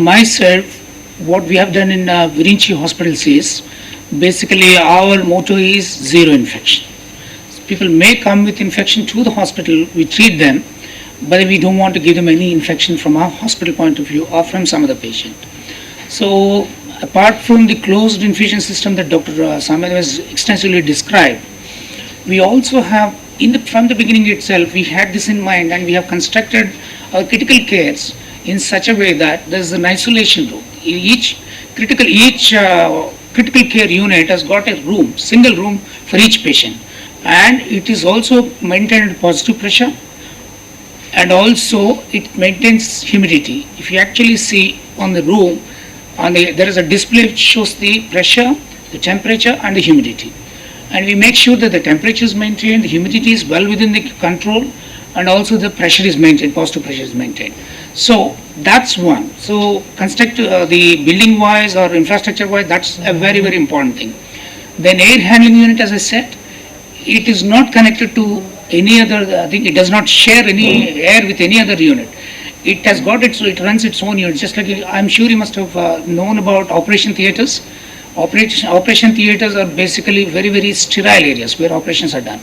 from my side, what we have done in Virinchi Hospitals is basically our motto is zero infection. People may come with infection to the hospital, we treat them, but we don't want to give them any infection from our hospital point of view or from some other patient. So apart from the closed infusion system that Dr. Samed has extensively described, we also have, from the beginning itself, we had this in mind, and we have constructed our critical cares in such a way that there is an isolation room. Each critical care unit has got a room, single room for each patient, and it is also maintained positive pressure, and also it maintains humidity. If you actually see on the room, there is a display which shows the pressure, the temperature, and the humidity. And we make sure that the temperature is maintained, the humidity is well within the control, and also the pressure is maintained, positive pressure is maintained. So that's one. So construct the building wise or infrastructure wise, that's a very, very important thing. Then air handling unit, as I said, it is not connected to any other thing. It does not share any air with any other unit. It has got it runs its own unit. Just like I'm sure you must have known about operation theatres. Operation theatres are basically very, very sterile areas where operations are done.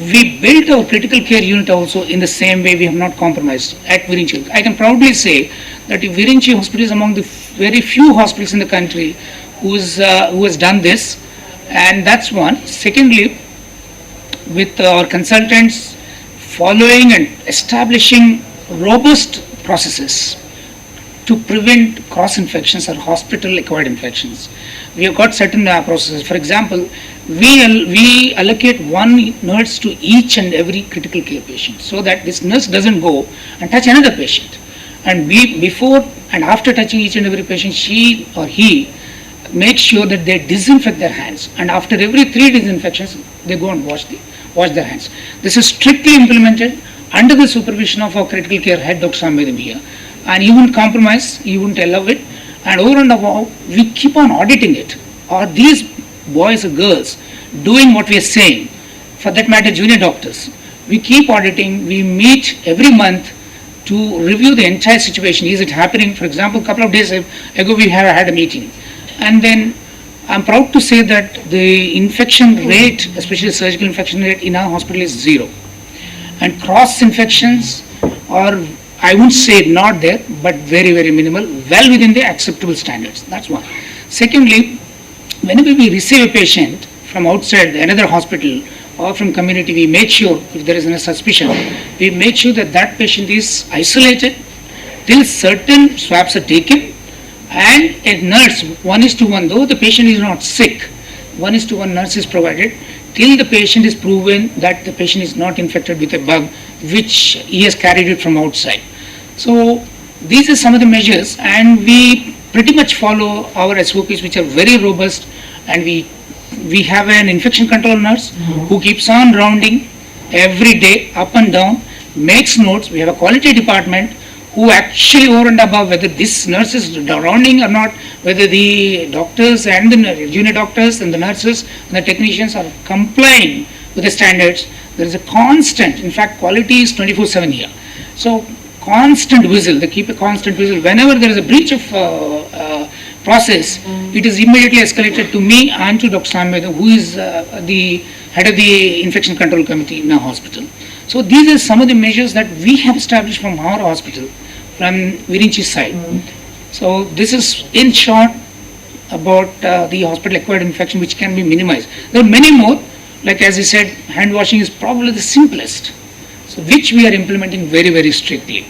We built our critical care unit also in the same way. We have not compromised at Virinchi. I can proudly say that Virinchi Hospital is among the very few hospitals in the country who has done this, and that's one. Secondly, with our consultants following and establishing robust processes to prevent cross infections or hospital acquired infections. We have got certain processes. For example, we allocate one nurse to each and every critical care patient, so that this nurse doesn't go and touch another patient. And before and after touching each and every patient, she or he makes sure that they disinfect their hands. And after every 3 disinfections, they go and wash their hands. This is strictly implemented under the supervision of our critical care head, Dr. Samed here. And he won't compromise, he won't allow it. And over and above, we keep on auditing it. Are these boys or girls doing what we are saying? For that matter, junior doctors. We keep auditing, we meet every month to review the entire situation. Is it happening? For example, a couple of days ago we have had a meeting. And then I'm proud to say that the infection rate, especially surgical infection rate in our hospital, is 0. And cross infections are, I wouldn't say not there, but very, very minimal, well within the acceptable standards. That's one. Secondly, whenever we receive a patient from outside another hospital or from community, we make sure, if there is a suspicion, we make sure that that patient is isolated till certain swabs are taken, and a nurse, 1:1, though the patient is not sick, 1:1 nurse is provided till the patient is proven that the patient is not infected with a bug which he has carried it from outside. So these are some of the measures, and we pretty much follow our SOPs, which are very robust, and we have an infection control nurse who keeps on rounding every day up and down, makes notes. We have a quality department who actually, over and above whether this nurse is rounding or not, whether the doctors and the junior doctors and the nurses and the technicians are complying with the standards, there is a constant, in fact quality is 24/7 here. So constant whistle, they keep a constant whistle. Whenever there is a breach of process, it is immediately escalated to me and to Dr. Samed, who is the head of the infection control committee in our hospital. So these are some of the measures that we have established from our hospital, from Virinchi's side. So this is in short about the hospital acquired infection, which can be minimized. There are many more, like as I said, hand washing is probably the simplest, so which we are implementing very, very strictly.